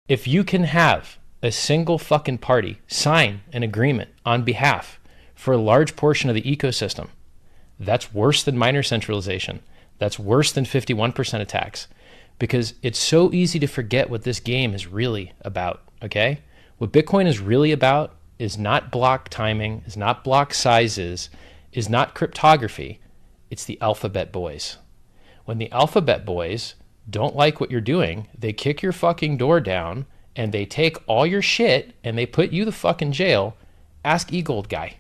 If you can have a single fucking party sign an agreement on behalf for a large portion of the ecosystem, that's worse than minor centralization. That's worse than 51% attacks, because it's so easy to forget what this game is really about, okay? What Bitcoin is really about is not block timing, is not block sizes, is not cryptography. It's the alphabet boys. When the alphabet boys don't like what you're doing, they kick your fucking door down and they take all your shit and they put you the fuck in jail. Ask eGold Guy.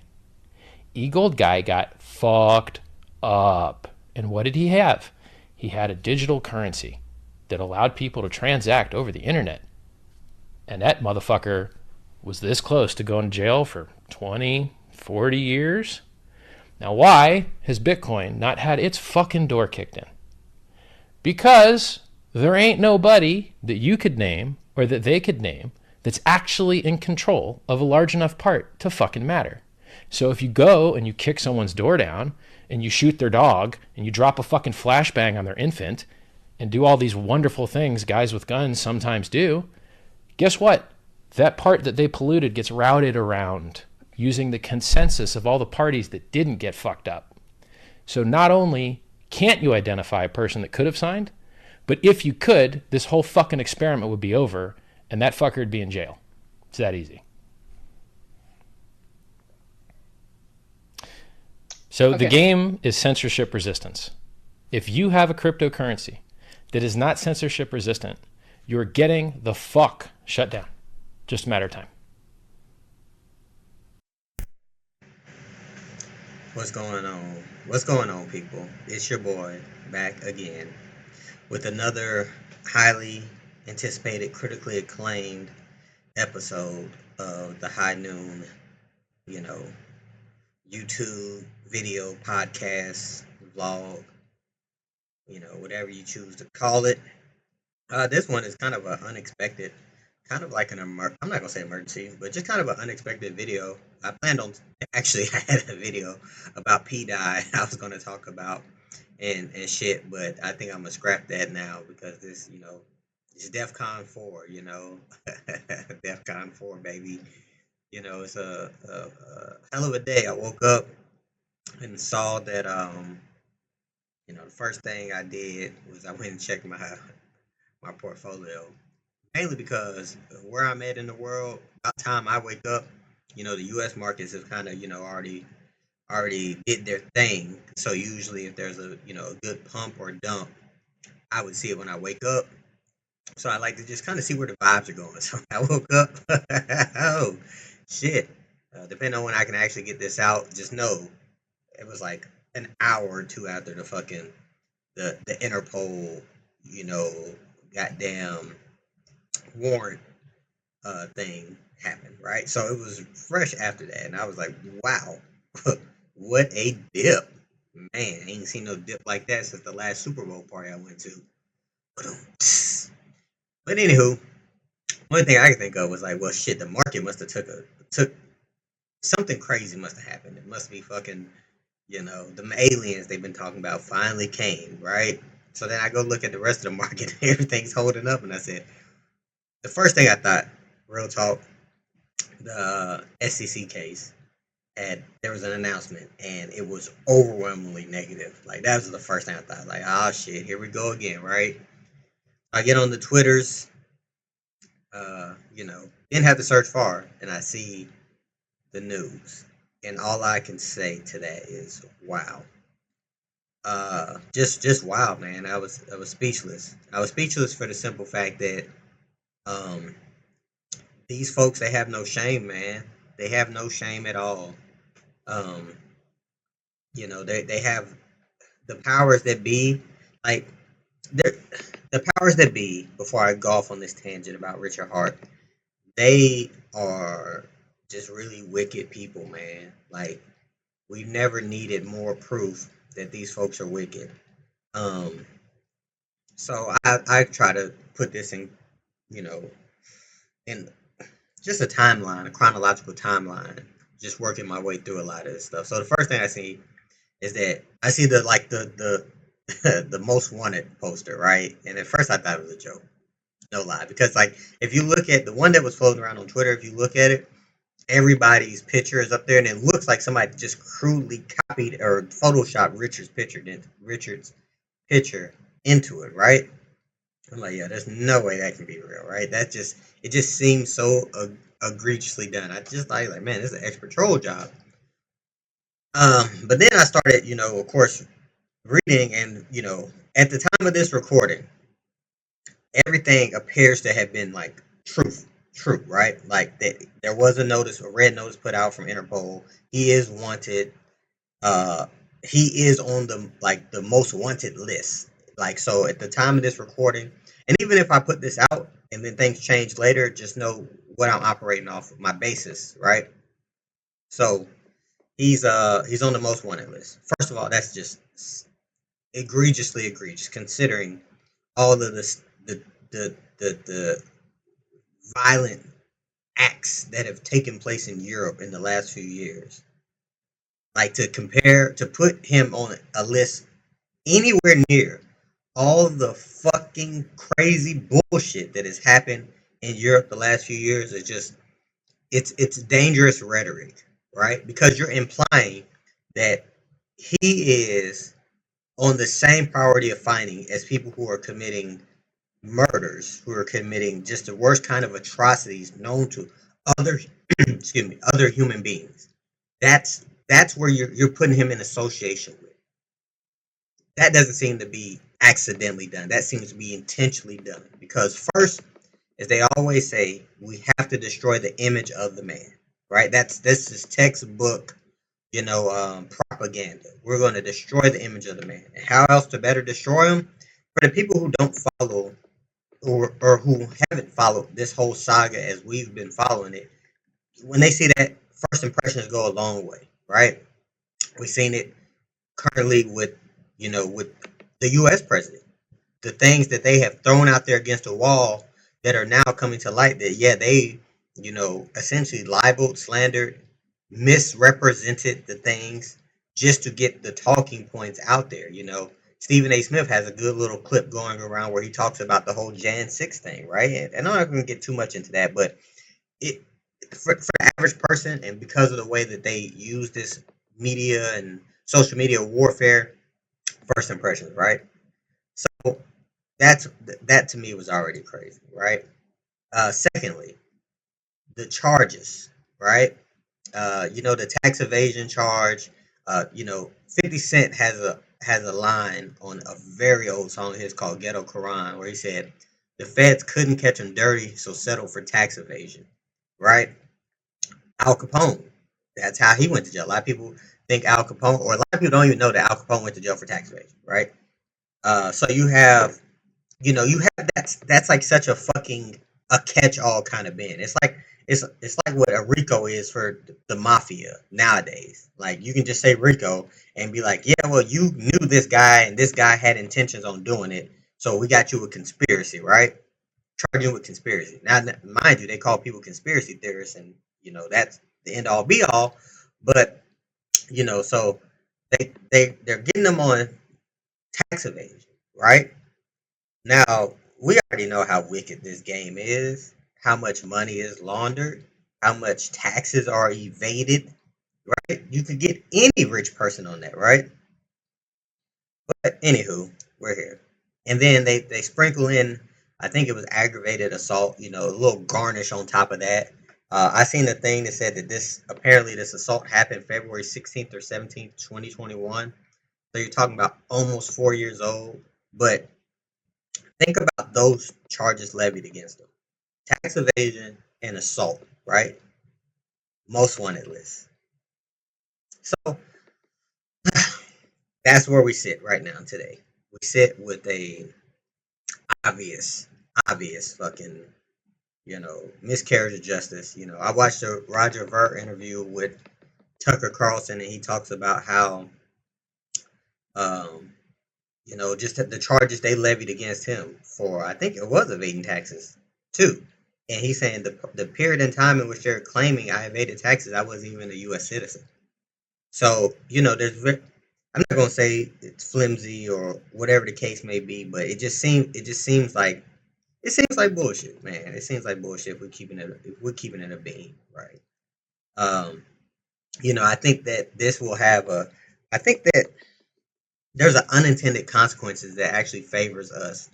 eGold Guy got fucked up. And what did he have? He had a digital currency that allowed people to transact over the internet. And that motherfucker was this close to going to jail for 20, 40 years. Now, why has Bitcoin not had its fucking door kicked in? Because there ain't nobody that you could name or that they could name that's actually in control of a large enough part to fucking matter. So if you go and you kick someone's door down and you shoot their dog and you drop a fucking flashbang on their infant and do all these wonderful things guys with guns sometimes do, guess what? That part that they polluted gets routed around using the consensus of all the parties that didn't get fucked up. So not only can't you identify a person that could have signed, but if you could, this whole fucking experiment would be over and that fucker would be in jail. It's that easy. So the game is censorship resistance. If you have a cryptocurrency that is not censorship resistant, you're getting the fuck shut down. Just a matter of time. What's going on? What's going on, people? It's your boy back again with another highly anticipated, critically acclaimed episode of the High Noon, you know, YouTube video podcast, vlog, whatever you choose to call it. This one is kind of an unexpected, kind of like I'm not gonna say emergency, but just kind of an unexpected video. I planned on actually I had a video about P dye I was gonna talk about and shit, but I think I'm gonna scrap that now because this, it's DEFCON 4, DEFCON 4, baby. It's a hell of a day. I woke up and saw that the first thing I did was I went and checked my portfolio, mainly because where I'm at in the world, by the time I wake up, the U.S. markets have kind of already did their thing. So usually, if there's a good pump or dump, I would see it when I wake up. So I like to just kind of see where the vibes are going. So I woke up, oh shit. Depending on when I can actually get this out, just know it was like an hour or two after the Interpol, you know, goddamn warrant thing happened, right? So it was fresh after that, and I was like, wow, what a dip, man! I ain't seen no dip like that since the last Super Bowl party I went to. But anywho, one thing I could think of was like, well, shit, the market must have took something crazy must have happened. It must be fucking, the aliens they've been talking about finally came, right? So then I go look at the rest of the market, everything's holding up, and I said, the first thing I thought, real talk, the SEC case there was an announcement and it was overwhelmingly negative. Like that was the first thing I thought. Like, oh shit, here we go again, right? I get on the Twitters, didn't have to search far, and I see the news, and all I can say to that is wow. Just wow, man. I was speechless. I was speechless for the simple fact that um these folks, they have no shame, man. They have no shame at all. Um, they have the powers that be, like they're the powers that be. Before I go off on this tangent about Richard Hart, they are just really wicked people, man. Like we've never needed more proof that these folks are wicked. Um, so I try to put this in, you know, in just a timeline, a chronological timeline, just working my way through a lot of this stuff. So the first thing I see is that I see the the most wanted poster, right? And at first I thought it was a joke. No lie, because like if you look at the one that was floating around on Twitter, if you look at it, everybody's picture is up there, and it looks like somebody just crudely copied or photoshopped Richard's picture into it, right? I'm like, yeah, there's no way that can be real, right? It just seems so egregiously done. I just like, man, this is an expert troll job. But then I started, of course, reading, and at the time of this recording, everything appears to have been like true, right? Like that, there was a red notice put out from Interpol. He is wanted. Uh, he is on the most wanted list. Like so, at the time of this recording, and even if I put this out and then things change later, just know what I'm operating off of my basis, right? So he's on the most wanted list. First of all, that's just egregiously egregious, considering all of this the violent acts that have taken place in Europe in the last few years. Like to put him on a list anywhere near all the fucking crazy bullshit that has happened in Europe the last few years is just it's dangerous rhetoric, right? Because you're implying that he is on the same priority of finding as people who are committing murders, who are committing just the worst kind of atrocities known to other excuse me, other human beings. That's where you're putting him in association with. That doesn't seem to be accidentally done. That seems to be intentionally done. Because first, as they always say, we have to destroy the image of the man. Right? This is textbook, propaganda. We're going to destroy the image of the man. And how else to better destroy him? For the people who don't follow or who haven't followed this whole saga as we've been following it, when they see that, first impressions go a long way, right? We've seen it currently with the U.S. president. The things that they have thrown out there against the wall that are now coming to light that, yeah, they, essentially libeled, slandered, misrepresented the things just to get the talking points out there. Stephen A. Smith has a good little clip going around where he talks about the whole Jan 6 thing, right? And I'm not going to get too much into that, but it for the average person, and because of the way that they use this media and social media warfare, first impressions, right? So that's that to me was already crazy, right? Secondly, the charges, right? The tax evasion charge. 50 Cent has a line on a very old song of his called Ghetto Quran where he said the feds couldn't catch him dirty, so settled for tax evasion, right? Al Capone. That's how he went to jail. A lot of people think Al Capone, or a lot of people don't even know that Al Capone went to jail for tax evasion, right? So you have that's like such a fucking a catch-all kind of band. It's like what a RICO is for the mafia nowadays. Like you can just say RICO and be like, yeah, well, you knew this guy and this guy had intentions on doing it, so we got you with conspiracy, right? Charging with conspiracy. Now, mind you, they call people conspiracy theorists, and that's the end all be all. But so they're getting them on tax evasion, right? Now, we already know how wicked this game is, how much money is laundered, how much taxes are evaded, right? You could get any rich person on that, right? But anywho, we're here. And then they sprinkle in, I think it was aggravated assault, a little garnish on top of that. I seen a thing that said that this assault happened February 16th or 17th, 2021. So you're talking about almost 4 years old. But think about those charges levied against them: tax evasion and assault, right? Most wanted list. So that's where we sit right now today. We sit with a obvious, obvious fucking, miscarriage of justice. I watched a Roger Ver interview with Tucker Carlson, and he talks about how, um, just the charges they levied against him for, I think it was evading taxes too. And he's saying the period in time in which they're claiming I evaded taxes, I wasn't even a U.S. citizen. So I'm not gonna say it's flimsy or whatever the case may be, but it just seems like it seems like bullshit, man. It seems like bullshit if we're keeping it a bean, right? Um, I think that this will have a I think that there's an unintended consequences that actually favors us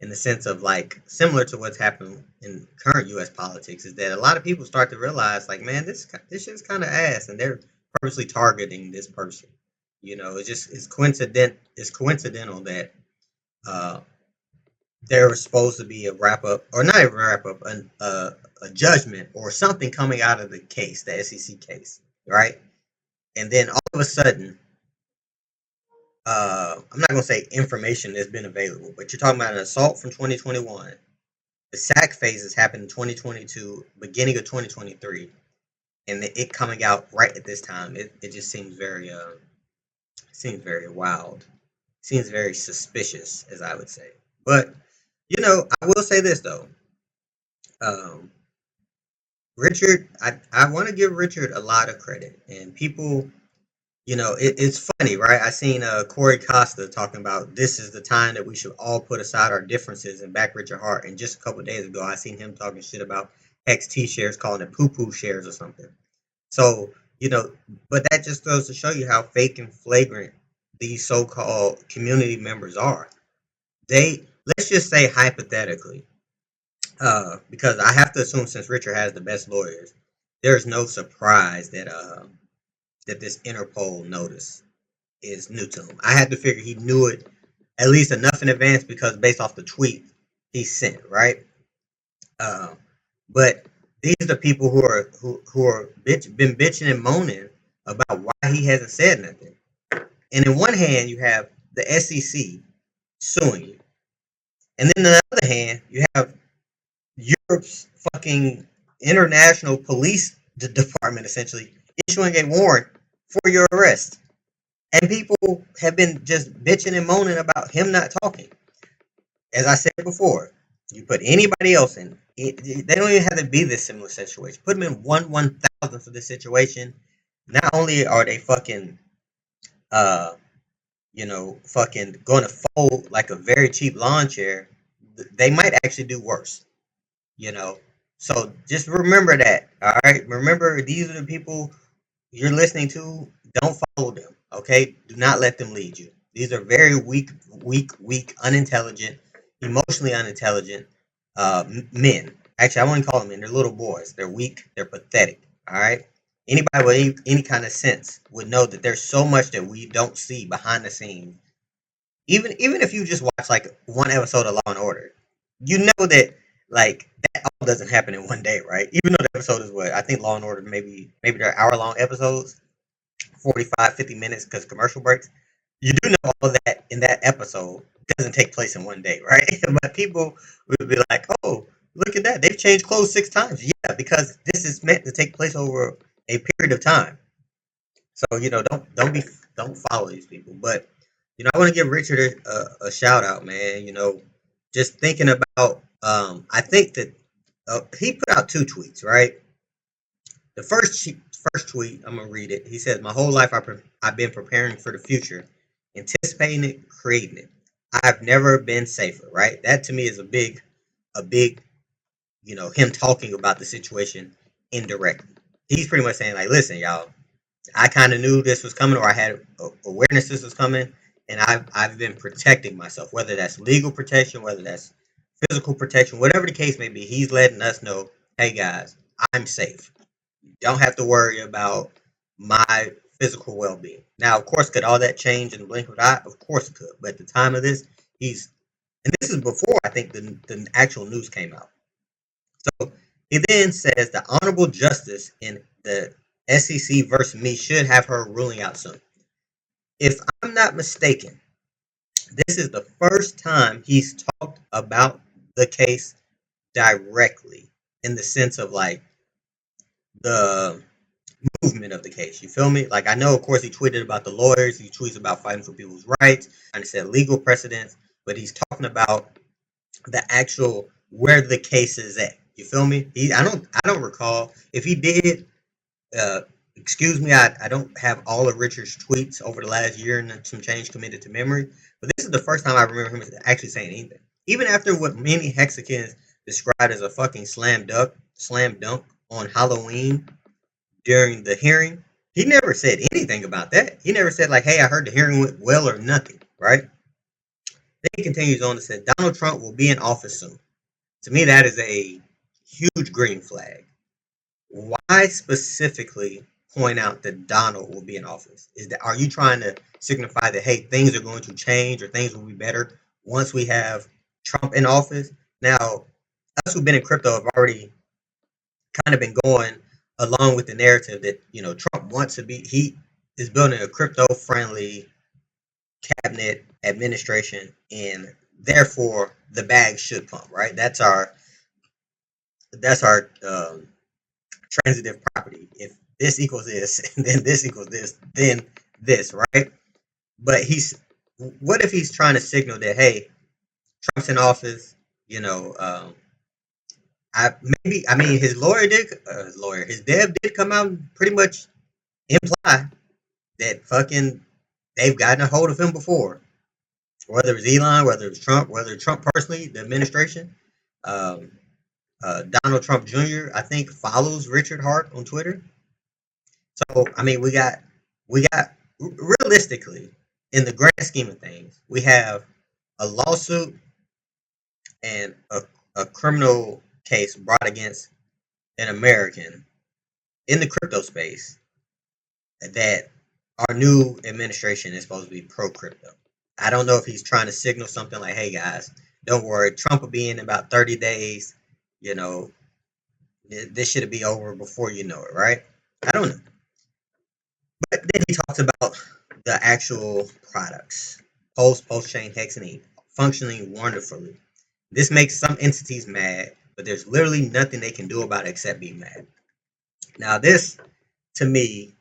in the sense of like similar to what's happened in current U.S. politics is that a lot of people start to realize like, man, this shit's kind of ass, and they're purposely targeting this person. It's coincidental that uh, there was supposed to be a wrap up, or not a wrap up, a judgment or something coming out of the case, the SEC case, right? And then all of a sudden, I'm not gonna say information has been available, but you're talking about an assault from 2021. The sack phases happened in 2022, beginning of 2023, and it coming out right at this time. It just seems very wild, seems very suspicious, as I would say. But I will say this though. Um, Richard, I want to give Richard a lot of credit, and people, it's funny, right? I seen Corey Costa talking about this is the time that we should all put aside our differences and back Richard Hart. And just a couple of days ago, I seen him talking shit about XT shares, calling it poo poo shares or something. So, but that just goes to show you how fake and flagrant these so called community members are. Let's just say hypothetically, because I have to assume since Richard has the best lawyers, there's no surprise that this Interpol notice is new to him. I had to figure he knew it at least enough in advance because based off the tweet he sent, right? Uh, but these are the people been bitching and moaning about why he hasn't said nothing. And in one hand, you have the SEC suing you, and then on the other hand, you have Europe's fucking international police department essentially issuing a warrant for your arrest. And people have been just bitching and moaning about him not talking. As I said before, you put anybody else in, they don't even have to be this similar situation. Put them in 1/1000th of this situation. Not only are they uh, fucking going to fold like a very cheap lawn chair, they might actually do worse. You know, so just remember that. All right, remember these are the people you're listening to. Don't follow them. Okay, do not let them lead you. These are very weak, unintelligent, emotionally unintelligent men. Actually, I wouldn't call them men. They're little boys. They're weak. They're pathetic. All right. Anybody with any kind of sense would know that there's so much that we don't see behind the scenes. Even if you just watch like one episode of Law and Order, you know that like that all doesn't happen in one day, right? Even though the episode is what I think Law and Order maybe they're hour-long episodes, 45, 50 minutes because commercial breaks. You do know all that in that episode doesn't take place in one day, right? But people would be like, "Oh, look at that! They've changed clothes 6 times." Yeah, because this is meant to take place over a period of time. So don't follow these people. But I want to give Richard a shout out, man. Just thinking about, I think that he put out 2 tweets, right? The first tweet, I'm gonna read it. He says, "My whole life I've been preparing for the future, anticipating it, creating it. I've never been safer." Right? That to me is a big, him talking about the situation indirectly. He's pretty much saying like, "Listen, y'all, I kind of knew this was coming, or I had awareness this was coming, and I've been protecting myself, whether that's legal protection, whether that's physical protection, whatever the case may be. He's letting us know, hey guys, I'm safe. You don't have to worry about my physical well-being. Now, of course, could all that change in the blink of an eye? Of course it could. But at the time of this, and this is before I think the actual news came out. So he then says the honorable justice in the SEC versus me should have her ruling out soon. If I'm not mistaken, this is the first time he's talked about the case directly in the sense of like the movement of the case. You feel me? Like I know, of course, he tweeted about the lawyers. He tweets about fighting for people's rights, and he said legal precedents. But he's talking about the actual where the case is at. You feel me? I don't recall if he did. Uh, Excuse me, I don't have all of Richard's tweets over the last year and some change committed to memory, but this is the first time I remember him actually saying anything. even after what many Hexicans described as a fucking slam dunk on Halloween during the hearing, he never said anything about that. He never said like, "Hey, I heard the hearing went well" or nothing, right? Then he continues on to say, "Donald Trump will be in office soon." To me, that is a huge green flag. Why specifically point out that Donald will be in office? Is that, are you trying to signify that, hey, things are going to change or things will be better once we have Trump in office? Now, us who've been in crypto have already kind of been going along with the narrative that Trump wants to be. He is building a crypto friendly cabinet administration, and therefore the bag should pump. Right? That's our transitive property. If this equals this, then this equals this, then this, right? But what if he's trying to signal that, hey, Trump's in office, you know, I maybe, I mean, his dev did come out and pretty much imply that fucking they've gotten a hold of him before, whether it's Elon, whether it's Trump, whether Trump personally, the administration. Um, Donald Trump Jr. I think follows Richard Hart on Twitter. So I mean, we got realistically, in the grand scheme of things, we have a lawsuit and a criminal case brought against an American in the crypto space that our new administration is supposed to be pro crypto. I don't know if he's trying to signal something like, "Hey guys, don't worry, Trump will be in about 30 days. You know, this should be over before you know it, right?" I don't know. But then he talks about the actual products, post chain hex and E, functioning wonderfully. This makes some entities mad, but there's literally nothing they can do about it except be mad. Now, to me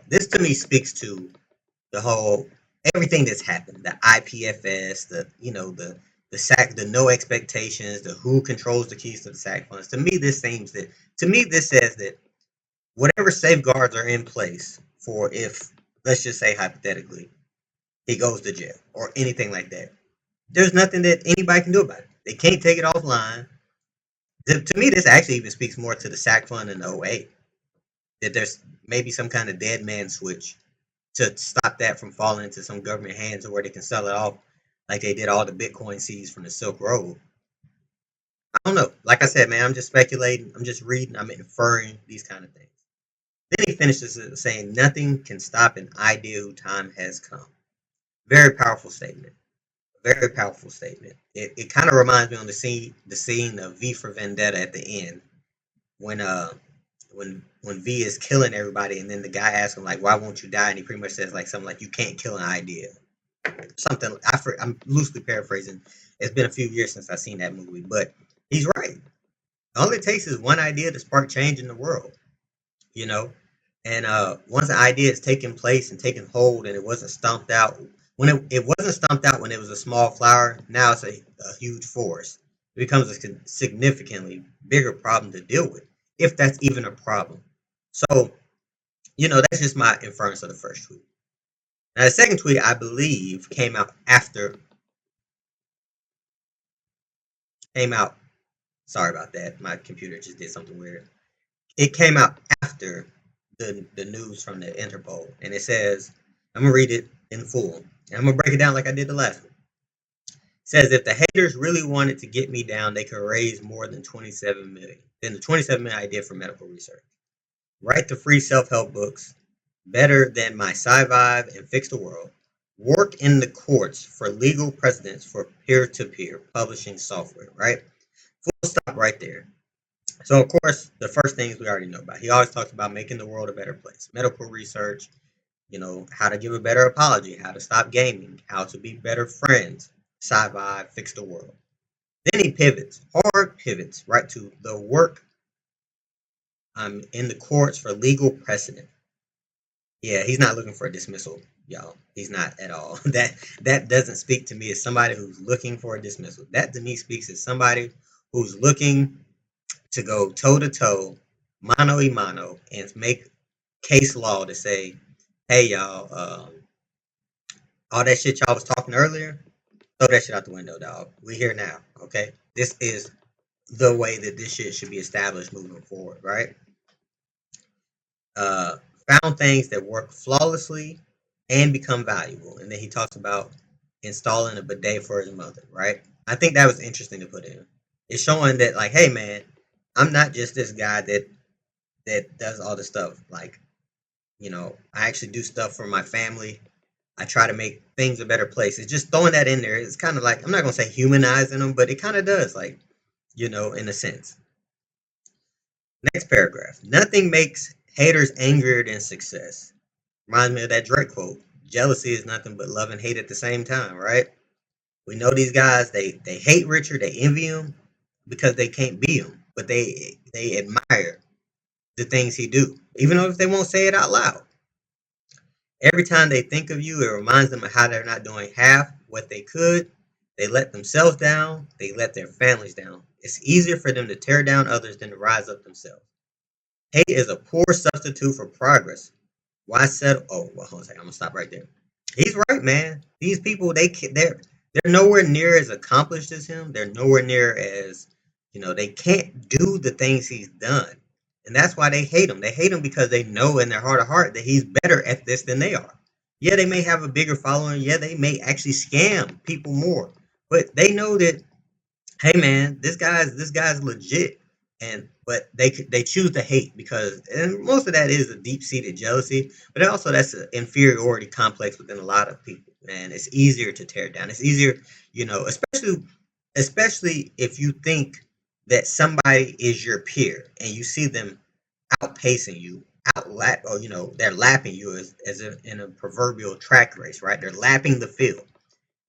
this to me speaks to the whole everything that's happened, the IPFS, the no expectations, the who controls the keys to the SAC funds. To me this says that whatever safeguards are in place for, if, let's just say hypothetically, he goes to jail or anything like that, there's nothing that anybody can do about it. They can't take it offline. To me, this actually even speaks more to the SAC fund in '08, that there's maybe some kind of dead man switch to stop that from falling into some government hands where they can sell it off like they did all the Bitcoin seeds from the Silk Road. I don't know. Like I said, man, I'm just speculating. I'm just reading. I'm inferring these kind of things. Then he finishes it saying, "Nothing can stop an idea whose time has come." Very powerful statement. Very powerful statement. It kind of reminds me on the scene of V for Vendetta at the end when when V is killing everybody, and then the guy asks him like, "Why won't you die?" And he pretty much says like something like, "You can't kill an idea." Something I'm loosely paraphrasing. It's been a few years since I've seen that movie, but he's right. All it takes is one idea to spark change in the world. you know. And once the idea is taking place and taking hold, and it wasn't stomped out when it wasn't stomped out when it was a small flower. Now it's a huge forest. It becomes a significantly bigger problem to deal with, if that's even a problem. So that's just my inference of the first tweet. Now the second tweet, I believe, came out. Sorry about that. My computer just did something weird. It came out after the news from the Interpol, and it says, I'm gonna read it in full, and I'm gonna break it down like I did the last one. It says, if the haters really wanted to get me down, they could raise more than 27 million. Then the 27 million I did for medical research. Write the free self-help books better than my Sci-Vive and Fix the World. Work in the courts for legal precedents for peer-to-peer publishing software. Right? Full stop right there. So, of course, the first things we already know about. He always talks about making the world a better place. Medical research, how to give a better apology, how to stop gaming, how to be better friends, sci-fi, fix the world. Then he hard pivots, right to the work in the courts for legal precedent. Yeah, he's not looking for a dismissal, y'all. He's not at all. That doesn't speak to me as somebody who's looking for a dismissal. That to me speaks as somebody who's looking to go toe to toe, mano a mano, and make case law to say, hey, y'all, all that shit y'all was talking earlier, Throw that shit out the window, dog. We here now, okay? This is the way that this shit should be established moving forward, right? Uh, Found things that work flawlessly and become valuable. And then he talks about installing a bidet for his mother, right? I think that was interesting to put in. It's showing that, like, hey, man, I'm not just this guy that does all this stuff. Like, I actually do stuff for my family. I try to make things a better place. It's just throwing that in there. It's kind of like, I'm not gonna say humanizing them, but it kind of does, like, in a sense. Next paragraph. Nothing makes haters angrier than success. Reminds me of that Drake quote. Jealousy is nothing but love and hate at the same time, right? We know these guys, they hate Richard, they envy him because they can't be him, but they admire the things he do, even though if they won't say it out loud. Every time they think of you, it reminds them of how they're not doing half what they could. They let themselves down, they let their families down. It's easier for them to tear down others than to rise up themselves. Hate is a poor substitute for progress. Why settle? Oh, well, hold on a second. I'm gonna stop right there. He's right, man. These people, they're nowhere near as accomplished as him. They're nowhere near as, they can't do the things he's done, and that's why they hate him. They hate him because they know in their heart of heart that he's better at this than they are. Yeah, they may have a bigger following. Yeah, they may actually scam people more, but they know that, hey man, this guy's legit, and but they choose to hate because, and most of that is a deep seated jealousy, but also that's an inferiority complex within a lot of people. Man, it's easier to tear down. It's easier, especially if you think that somebody is your peer and you see them outpacing you, outlap, or they're lapping you in a proverbial track race, right? They're lapping the field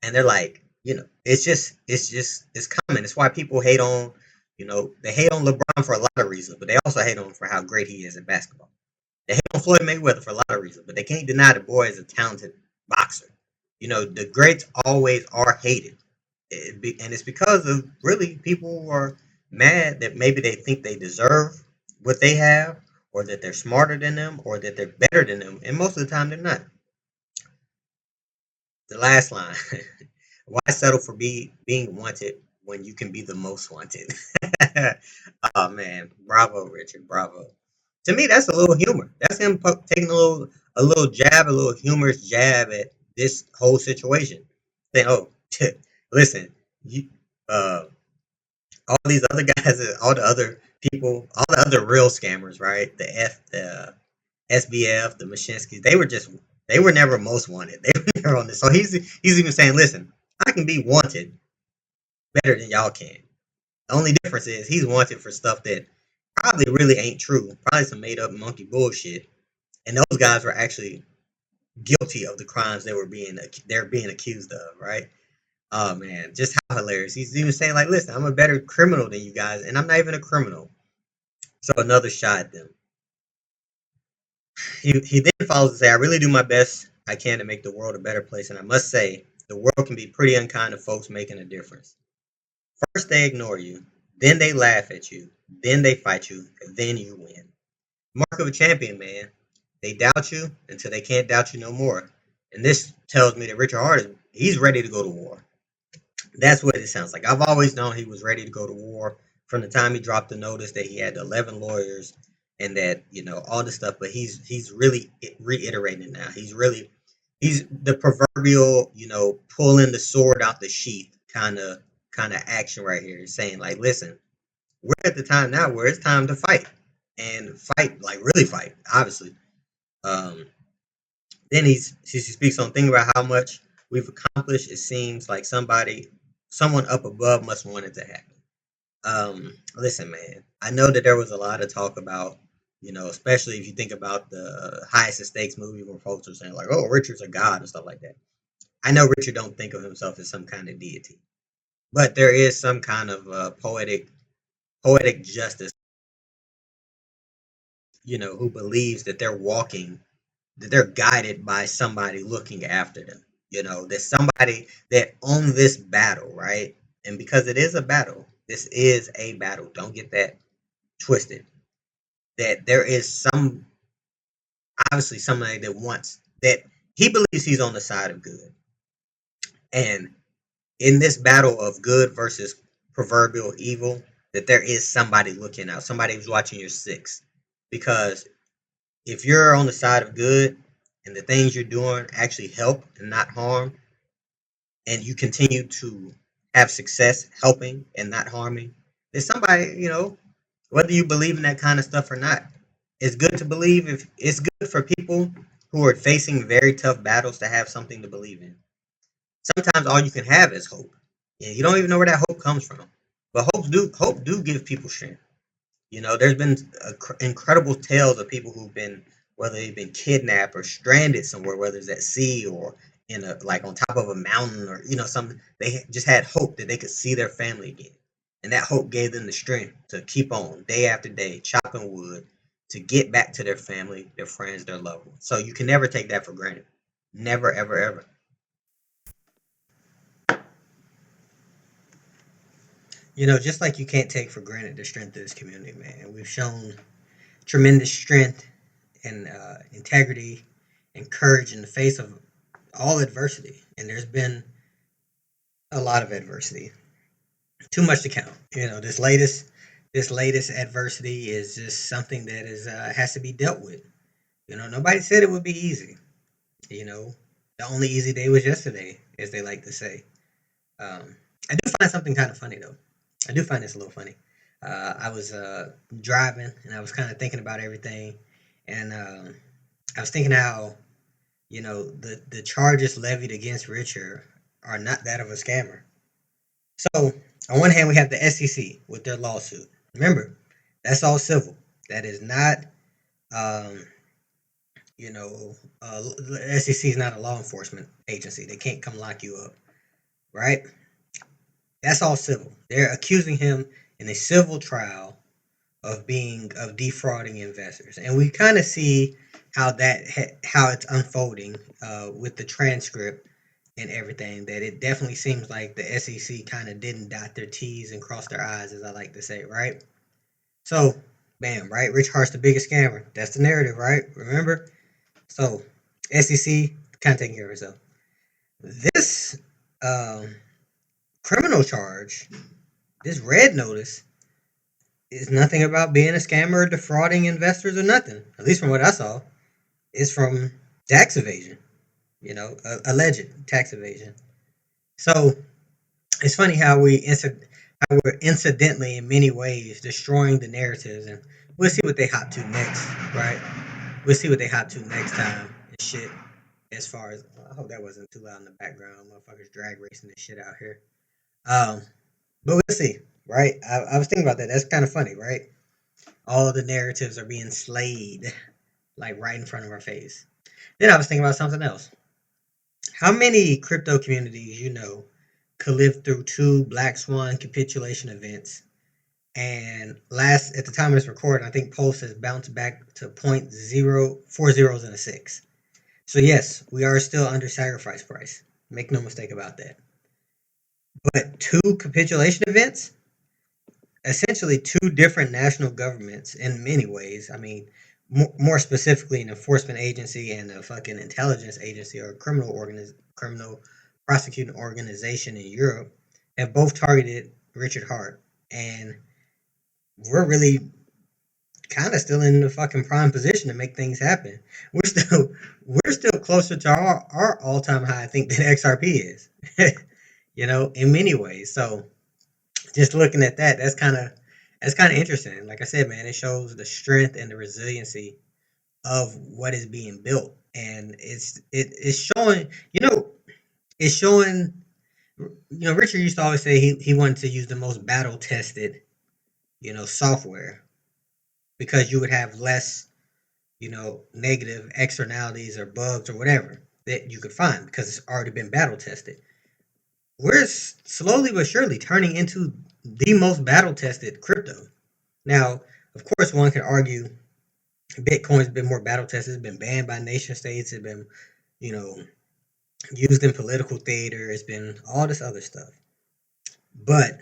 and they're like, it's common. It's why people hate on, they hate on LeBron for a lot of reasons, but they also hate on him for how great he is at basketball. They hate on Floyd Mayweather for a lot of reasons, but they can't deny the boy is a talented boxer. The greats always are hated, and it's because of really people who are mad that maybe they think they deserve what they have, or that they're smarter than them, or that they're better than them, and most of the time they're not. The last line. Why settle for being wanted when you can be the most wanted? Oh man, bravo, Richard, bravo. To me, that's a little humor. That's him taking a little jab, a little humorous jab at this whole situation. Saying, "Oh, listen, you, uh, all these other guys, all the other people, all the other real scammers, right? The SBF, the Mashinskis, they were never most wanted. They were never on this. So he's even saying, listen, I can be wanted better than y'all can. The only difference is he's wanted for stuff that probably really ain't true. Probably some made up monkey bullshit. And those guys were actually guilty of the crimes they're being accused of, right? Oh man, just how hilarious. He's even saying like, listen, I'm a better criminal than you guys, and I'm not even a criminal. So another shot at them. He then follows to say, I really do my best I can to make the world a better place, and I must say, the world can be pretty unkind to folks making a difference. First they ignore you, then they laugh at you, then they fight you, and then you win. Mark of a champion, man. They doubt you until they can't doubt you no more. And this tells me that Richard Hart he's ready to go to war. That's what it sounds like. I've always known he was ready to go to war from the time he dropped the notice that he had 11 lawyers and that, all this stuff. But he's really reiterating it now. He's the proverbial, pulling the sword out the sheath kind of action right here. Saying like, listen, we're at the time now where it's time to fight and fight, like really fight, obviously. Um, then he speaks on thinking about how much we've accomplished. It seems like someone up above must want it to happen. Listen, man, I know that there was a lot of talk about, especially if you think about the highest of stakes movie where folks are saying like, oh, Richard's a god and stuff like that. I know Richard don't think of himself as some kind of deity, but there is some kind of poetic justice, who believes that they're guided by somebody looking after them. There's somebody that owns this battle, right? And because it is a battle, this is a battle. Don't get that twisted. That there is obviously somebody that wants that he believes he's on the side of good. And in this battle of good versus proverbial evil, that there is somebody looking out, somebody who's watching your six. Because if you're on the side of good and the things you're doing actually help and not harm, and you continue to have success helping and not harming, there's somebody, whether you believe in that kind of stuff or not, it's good to believe. If it's good for people who are facing very tough battles to have something to believe in. Sometimes all you can have is hope. Yeah, you don't even know where that hope comes from. But hope do give people strength. There's been incredible tales of people who've been, whether they've been kidnapped or stranded somewhere, whether it's at sea or in a like on top of a mountain, or something. They just had hope that they could see their family again, and that hope gave them the strength to keep on day after day, chopping wood to get back to their family, their friends, their loved ones. So you can never take that for granted. Never, ever, ever. Just like you can't take for granted the strength of this community, man. We've shown tremendous strength and integrity and courage in the face of all adversity. And there's been a lot of adversity, too much to count. This latest adversity is just something that is has to be dealt with. Nobody said it would be easy. You know, the only easy day was yesterday, as they like to say. I do find something kind of funny though. I do find this a little funny. I was driving and I was kind of thinking about everything, and I was thinking how the charges levied against Richard are not that of a scammer. So on one hand, we have the SEC with their lawsuit. Remember, that's all civil. That is not, um, the SEC is not a law enforcement agency. They can't come lock you up, right? That's all civil. They're accusing him in a civil trial of defrauding investors, and we kind of see how it's unfolding with the transcript and everything. That it definitely seems like the SEC kind of didn't dot their T's and cross their I's, as I like to say, right? So, bam, right? Rich Hart's the biggest scammer. That's the narrative, right? Remember? So, SEC kind of taking care of itself. This um, criminal charge, this red notice, is nothing about being a scammer or defrauding investors or nothing. At least from what I saw, it's from tax evasion. Alleged tax evasion. So it's funny how we're incidentally in many ways destroying the narratives, and we'll see what they hop to next, right? We'll see what they hop to next time and shit. As far as, I hope that wasn't too loud in the background, motherfuckers drag racing this shit out here. Um, but we'll see, right? I was thinking about that. That's kind of funny, right? All the narratives are being slayed, like right in front of our face. Then I was thinking about something else. How many crypto communities could live through two Black Swan capitulation events? And last at the time of this recording, I think Pulse has bounced back to point zero, four zeros and a six. So yes, we are still under sacrifice price. Make no mistake about that. But two capitulation events, essentially two different national governments in many ways. I mean, more specifically, an enforcement agency and a fucking intelligence agency or a criminal prosecuting organization in Europe have both targeted Richard Hart, and we're really kind of still in the fucking prime position to make things happen. We're still closer to our all time high, I think, than XRP is. In many ways. So just looking at that, that's kind of interesting. Like I said, man, it shows the strength and the resiliency of what is being built, and it's showing. It's showing. Richard used to always say he wanted to use the most battle tested, software, because you would have less, negative externalities or bugs or whatever that you could find because it's already been battle tested. We're slowly but surely turning into the most battle tested crypto. Now, of course, one could argue Bitcoin's been more battle tested. It's been banned by nation states. It's been, you know, used in political theater. It's been all this other stuff. But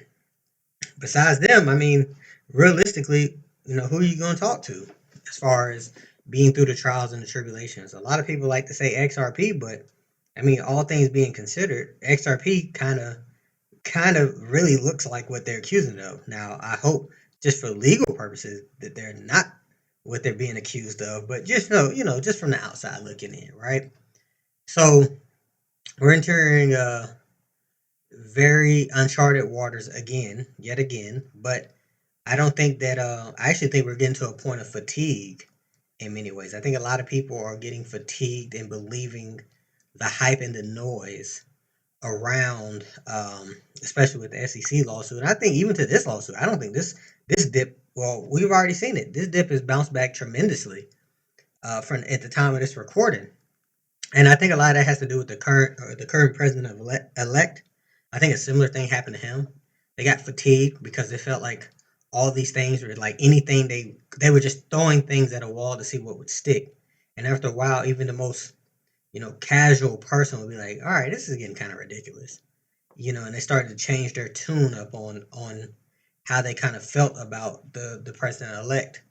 besides them, I mean, realistically, who are you going to talk to as far as being through the trials and the tribulations? A lot of people like to say XRP, but I mean, all things being considered, XRP kind of kind of really looks like what they're accusing of. Now, I hope just for legal purposes that they're not what they're being accused of, but just know, just from the outside looking in, right? So we're entering very uncharted waters again, yet again. But I don't think that. I actually think we're getting to a point of fatigue in many ways. I think a lot of people are getting fatigued and believing the hype and the noise around, especially with the SEC lawsuit. And I think even to this lawsuit, I don't think this dip. Well, we've already seen it. This dip has bounced back tremendously from at the time of this recording, and I think a lot of that has to do with the current president of elect. I think a similar thing happened to him. They got fatigued because they felt like all these things were like anything they were just throwing things at a wall to see what would stick. And after a while, even the most casual person would be like, "All right, this is getting kind of ridiculous." And they started to change their tune up on how they kind of felt about the president elect,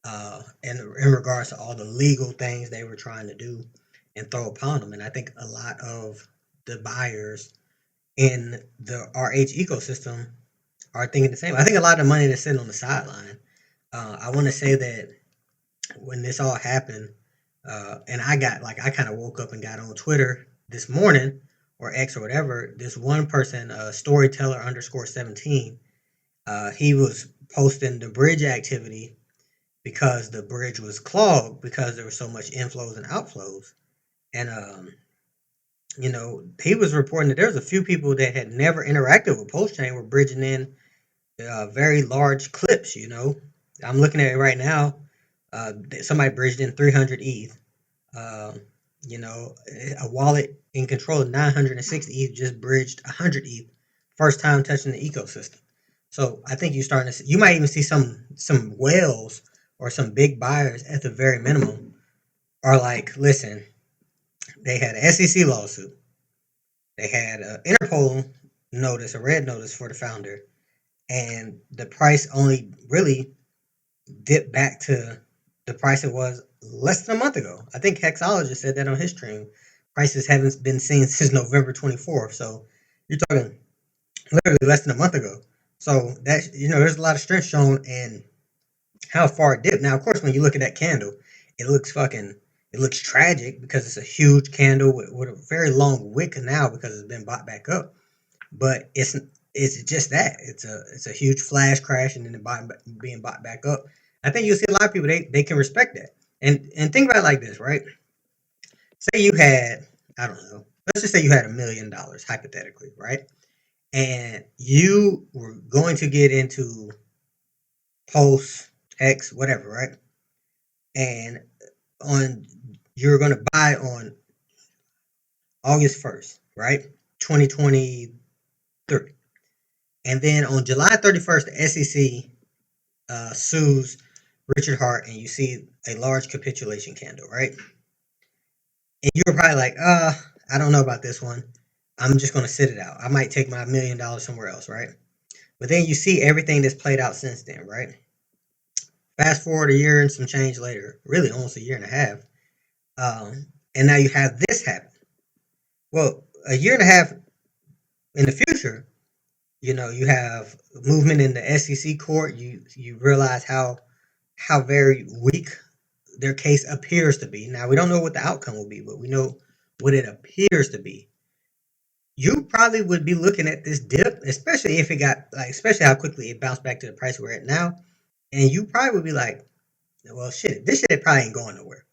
and in regards to all the legal things they were trying to do and throw upon them. And I think a lot of the buyers in the RH ecosystem are thinking the same. I think a lot of money that's sitting on the sideline. I want to say that when this all happened, and I kind of woke up and got on Twitter this morning or X or whatever. This one person, storyteller underscore 17, he was posting the bridge activity because the bridge was clogged because there was so much inflows and outflows. And he was reporting that there's a few people that had never interacted with PostChain were bridging in very large clips. I'm looking at it right now. Somebody bridged in 300 ETH. Um, a wallet in control of 960 ETH just bridged 100 ETH. First time touching the ecosystem. So I think you might even see some whales or some big buyers at the very minimum are like, listen, they had an SEC lawsuit. They had an Interpol notice, a red notice for the founder, and the price only really dipped back to the price it was less than a month ago. I think Hexologist said that on his stream. Prices haven't been seen since November 24th. So you're talking literally less than a month ago. So there's a lot of strength shown in how far it dipped. Now, of course, when you look at that candle, it looks it looks tragic because it's a huge candle with a very long wick now because it's been bought back up. But it's just that it's a huge flash crash and then being bought back up. I think you'll see a lot of people they can respect that. And think about it like this, right? Say you had, I don't know, let's just say you had $1 million hypothetically, right? And you were going to get into Post X whatever, right? And on you're going to buy on August 1st, right? 2023. And then on July 31st, the SEC sues Richard Hart, and you see a large capitulation candle, right? And you're probably like, I don't know about this one. I'm just going to sit it out. I might take my $1 million somewhere else, right? But then you see everything that's played out since then, right? Fast forward a year and some change later, really almost a year and a half, and now you have this happen. Well, a year and a half in the future, you have movement in the SEC court. You realize how very weak their case appears to be. Now we don't know what the outcome will be, but we know what it appears to be. You probably would be looking at this dip, especially if it got like, especially how quickly it bounced back to the price we're at now, and you probably would be like, well, shit, this shit probably ain't going nowhere.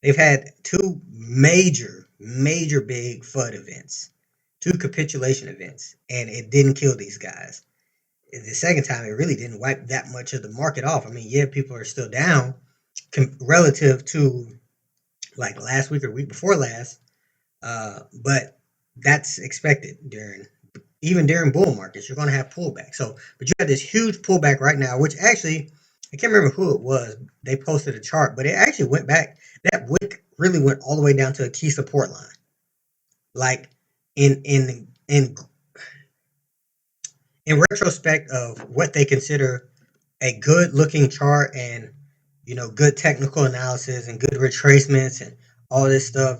They've had two major big FUD events, two capitulation events, and it didn't kill these guys. The second time, it really didn't wipe that much of the market off. I mean, yeah, people are still down relative to like last week or week before last, but that's expected during bull markets. You're going to have pullback. So, but you have this huge pullback right now, which actually I can't remember who it was. They posted a chart, but it actually went back. That wick really went all the way down to a key support line. Like in retrospect of what they consider a good looking chart and good technical analysis and good retracements and all this stuff,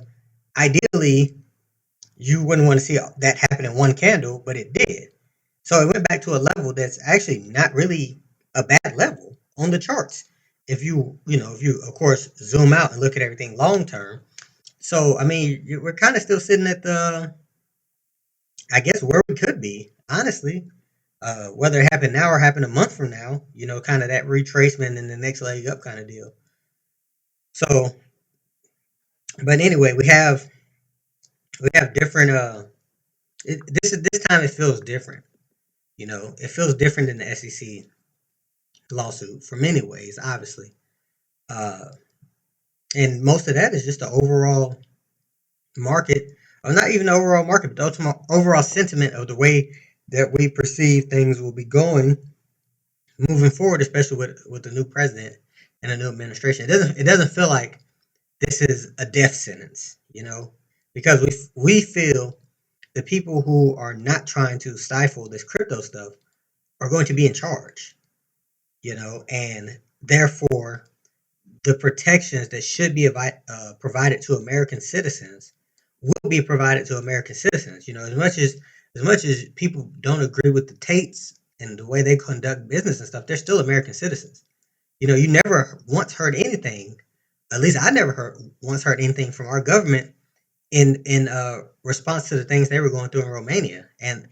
ideally you wouldn't want to see that happen in one candle, but it did. So it went back to a level that's actually not really a bad level on the charts. If you of course zoom out and look at everything long term. So I mean, we're kind of still sitting at I guess where we could be, honestly. Whether it happened now or happened a month from now, kind of that retracement and the next leg up kind of deal. So, but anyway, we have different. This time it feels different. It feels different than the SEC lawsuit for many ways, obviously. Uh, and most of that is just the overall market, or not even the overall market, but the ultimate overall sentiment of the way that we perceive things will be going moving forward, especially with the new president and a new administration. It doesn't feel like this is a death sentence, because we feel the people who are not trying to stifle this crypto stuff are going to be in charge, and therefore the protections that should be provided to American citizens will be provided to American citizens. As much as people don't agree with the Tates and the way they conduct business and stuff, they're still American citizens. You never once heard anything. At least I never once heard anything from our government in response to the things they were going through in Romania. And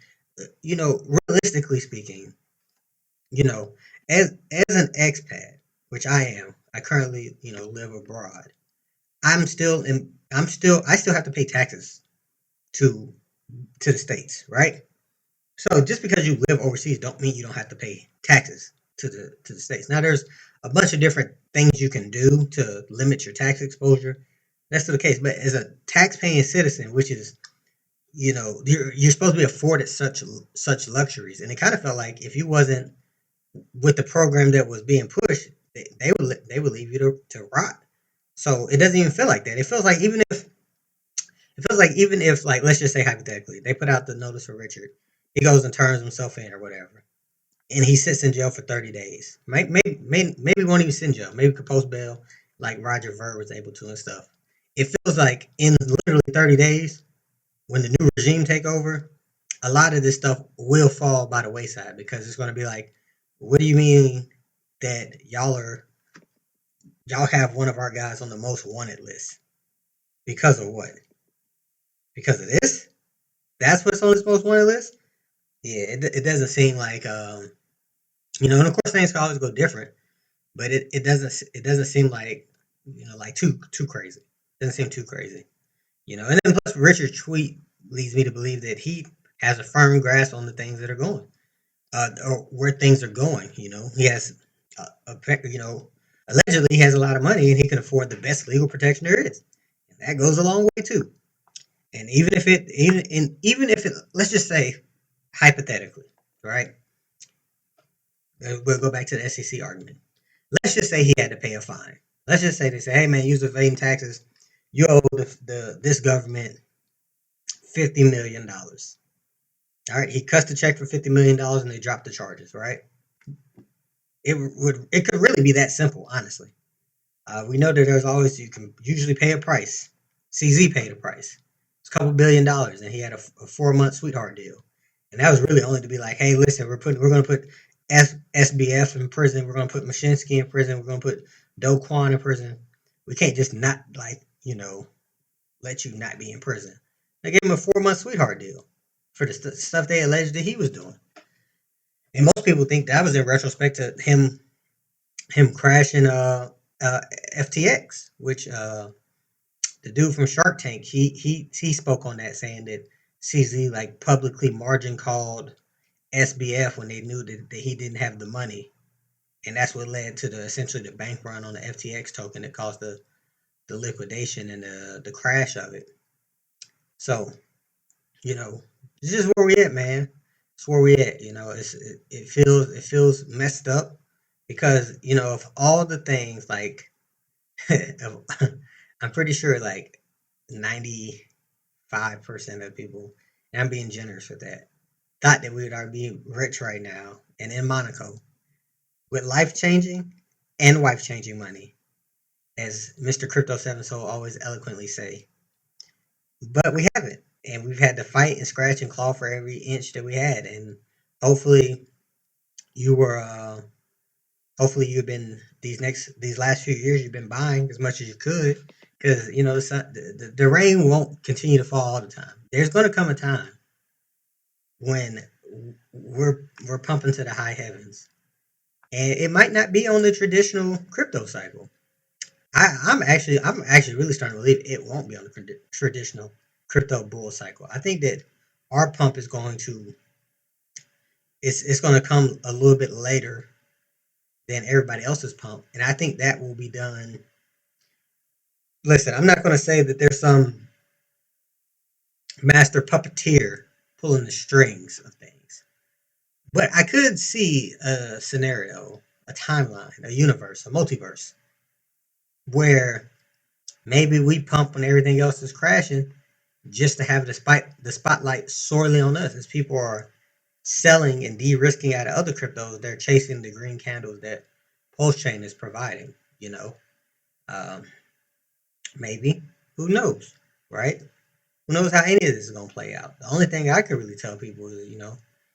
realistically speaking, you know, as an expat, which I am, I currently live abroad. I still have to pay taxes to to the states, right? So just because you live overseas don't mean you don't have to pay taxes to the states. Now there's a bunch of different things you can do to limit your tax exposure. That's still the case. But as a tax-paying citizen, which is you're supposed to be afforded such luxuries, and it kind of felt like if you wasn't with the program that was being pushed, they would leave you to rot. So it doesn't even feel like that. It feels like even if like let's just say hypothetically they put out the notice for Richard, he goes and turns himself in or whatever, and he sits in jail for 30 days. Maybe won't even sit in jail. Maybe could post bail like Roger Ver was able to and stuff. It feels like in literally 30 days, when the new regime take over, a lot of this stuff will fall by the wayside because it's going to be like, what do you mean that y'all have one of our guys on the most wanted list because of what? Because of this? That's what's on his most wanted list? Yeah, it doesn't seem like and of course things can always go different, but it doesn't seem like too crazy. It doesn't seem too crazy. And then plus Richard's tweet leads me to believe that he has a firm grasp on the things that are going, or where things are going. He has, allegedly he has a lot of money and he can afford the best legal protection there is, and that goes a long way too. And even if it, let's just say hypothetically, right? We'll go back to the SEC argument. Let's just say he had to pay a fine. Let's just say they say, hey man, you're evading taxes. You owe this government $50 million. All right, he cuts the check for $50 million and they drop the charges. Right? It could really be that simple, honestly. We know that there's always you can usually pay a price. CZ paid a price. It's a couple $1 billion, and he had a 4 month sweetheart deal, and that was really only to be like, hey, listen, we're going to put SBF in prison. We're going to put Mashinsky in prison. We're going to put Do Kwon in prison. We can't just not let you not be in prison. They gave him a 4 month sweetheart deal for the stuff they alleged that he was doing, and most people think that was in retrospect to him crashing uh FTX, which the dude from Shark Tank he spoke on that, saying that CZ like publicly margin called SBF when they knew that he didn't have the money, and that's what led to the essentially the bank run on the FTX token that caused the liquidation and the crash of it. So you know, it's just where we at, man. It's where we at. It feels messed up because of all the things like I'm pretty sure like 95% of people, and I'm being generous with that, thought that we would already be rich right now and in Monaco with life changing and wife changing money, as Mr. Crypto Seven Soul always eloquently say. But we haven't, and we've had to fight and scratch and claw for every inch that we had, and Hopefully you were hopefully you've been these last few years you've been buying as much as you could, because you know the rain won't continue to fall all the time. There's going to come a time when we're pumping to the high heavens, and it might not be on the traditional crypto cycle. I'm actually really starting to believe it won't be on the traditional crypto bull cycle. I think that our pump is going to it's going to come a little bit later than everybody else's pump, and I think that will be done. Listen, I'm not going to say that there's some master puppeteer pulling the strings of things, but I could see a scenario, a timeline, a universe, a multiverse, where maybe we pump when everything else is crashing, just to have the spotlight sorely on us as people are selling and de-risking out of other cryptos. They're chasing the green candles that Pulse Chain is providing. You know, um, maybe, who knows, right? Who knows how any of this is gonna play out? The only thing I can really tell people is,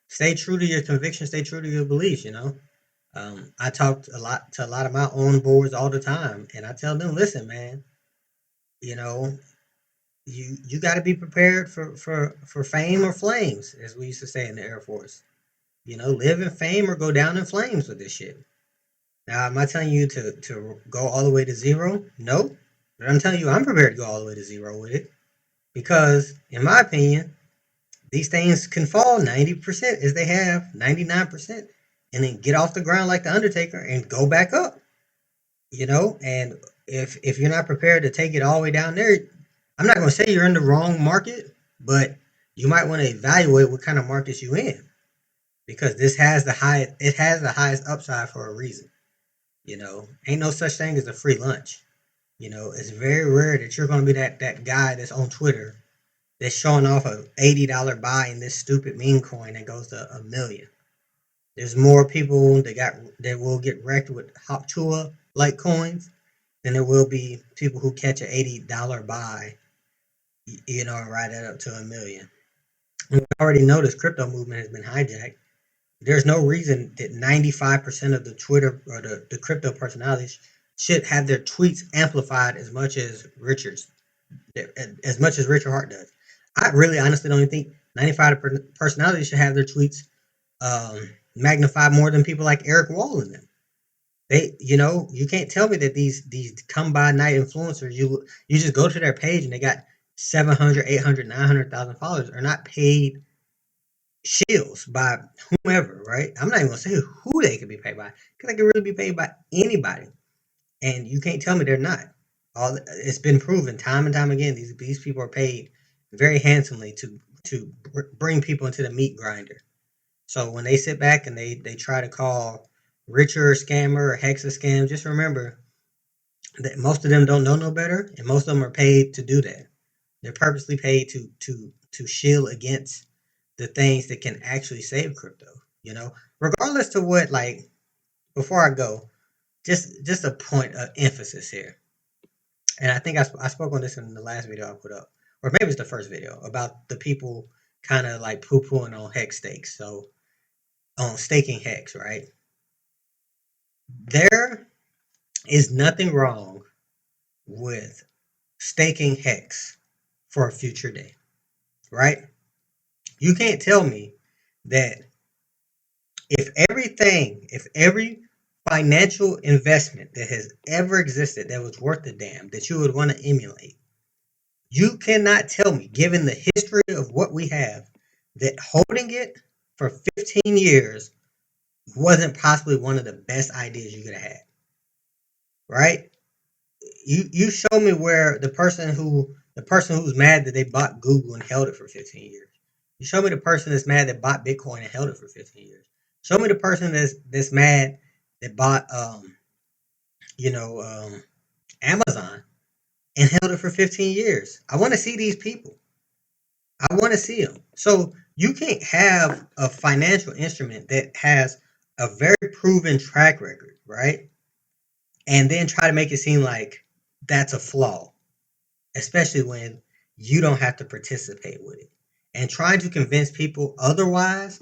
stay true to your convictions, stay true to your beliefs. I talk to a lot of my own boards all the time, and I tell them, listen, man, you know, you got to be prepared for fame or flames, as we used to say in the Air Force. Live in fame or go down in flames with this shit. Now, am I telling you to go all the way to zero? No, but I'm telling you, I'm prepared to go all the way to zero with it, because, in my opinion, these things can fall 90% as they have 99%, and then get off the ground like the Undertaker and go back up. And if you're not prepared to take it all the way down there, I'm not going to say you're in the wrong market, but you might want to evaluate what kind of markets you in, because it has the highest upside for a reason. Ain't no such thing as a free lunch. It's very rare that you're going to be that guy that's on Twitter that's showing off a $80 buy in this stupid meme coin that goes to 1 million. There's more people that will get wrecked with Hop Tua like coins than there will be people who catch an $80 buy, and ride that up to 1 million. And we already know this crypto movement has been hijacked. There's no reason that 95% of the Twitter or the crypto personalities should have their tweets amplified as much as Richard Hart does. I really honestly don't even think 95 personalities should have their tweets magnified more than people like Eric Wall in them. You can't tell me that these come by night influencers, you just go to their page and they got 700, 800, 900,000 followers, are not paid shills by whomever, right? I'm not even gonna say who they could be paid by, because they could really be paid by anybody, and you can't tell me they're not. It's been proven time and time again. These people are paid very handsomely to bring people into the meat grinder. So when they sit back and they try to call Richard a scammer or Hex a scam, just remember that most of them don't know no better, and most of them are paid to do that. They're purposely paid to shield against the things that can actually save crypto. Regardless to what, like, before I go, just a point of emphasis here, and I think I spoke on this in the last video I put up, or maybe it's the first video, about the people kind of like poo pooing on hex stakes. So on staking hex, right? There is nothing wrong with staking hex for a future day, right? You can't tell me that if every financial investment that has ever existed that was worth a damn, that you would want to emulate, you cannot tell me, given the history of what we have, that holding it for 15 years wasn't possibly one of the best ideas you could have had, right? You show me where the person who's mad that they bought Google and held it for 15 years. You show me the person that's mad that bought Bitcoin and held it for 15 years. Show me the person that's mad that bought you know Amazon and held it for 15 years. I want to see these people. I want to see them. So you can't have a financial instrument that has a very proven track record, right? And then try to make it seem like that's a flaw, especially when you don't have to participate with it. And trying to convince people otherwise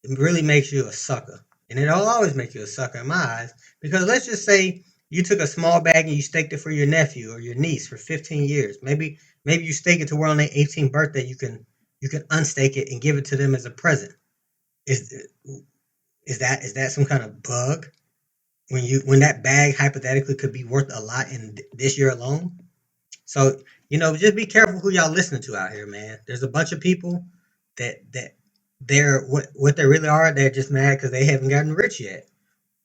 it really makes you a sucker. And it'll always make you a sucker in my eyes. Because let's just say you took a small bag and you staked it for your nephew or your niece for 15 years. Maybe you stake it to where on their 18th birthday you can unstake it and give it to them as a present. Is is that some kind of bug when that bag hypothetically could be worth a lot in this year alone? So, just be careful who y'all listening to out here, man. There's a bunch of people that they're what they really are. They're just mad because they haven't gotten rich yet.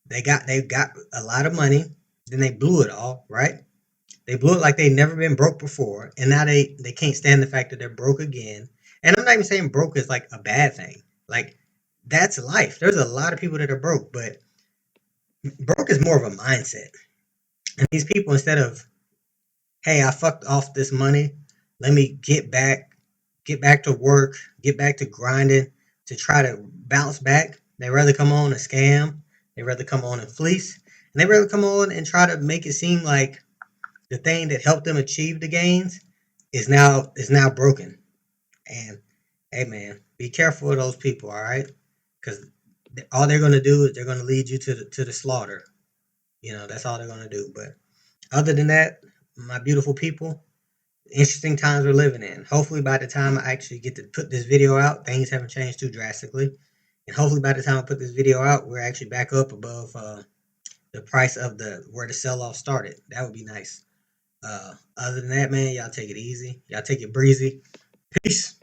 They got a lot of money, then they blew it all, right? They blew it like they've never been broke before, and now they can't stand the fact that they're broke again. And I'm not even saying broke is like a bad thing. Like that's life. There's a lot of people that are broke, but broke is more of a mindset. And these people, instead of, hey, I fucked off this money, let me get back to work, get back to grinding to try to bounce back. They rather come on and scam. They rather come on and fleece. And they rather come on and try to make it seem like the thing that helped them achieve the gains is now broken. And hey man, be careful of those people, all right? Because all they're gonna do is they're gonna lead you to the slaughter. That's all they're gonna do. But other than that, my beautiful people, interesting times we're living in. Hopefully, by the time I actually get to put this video out, things haven't changed too drastically. And hopefully, by the time I put this video out, we're actually back up above the price of the where the sell off started. That would be nice. Other than that, man, y'all take it easy. Y'all take it breezy. Peace.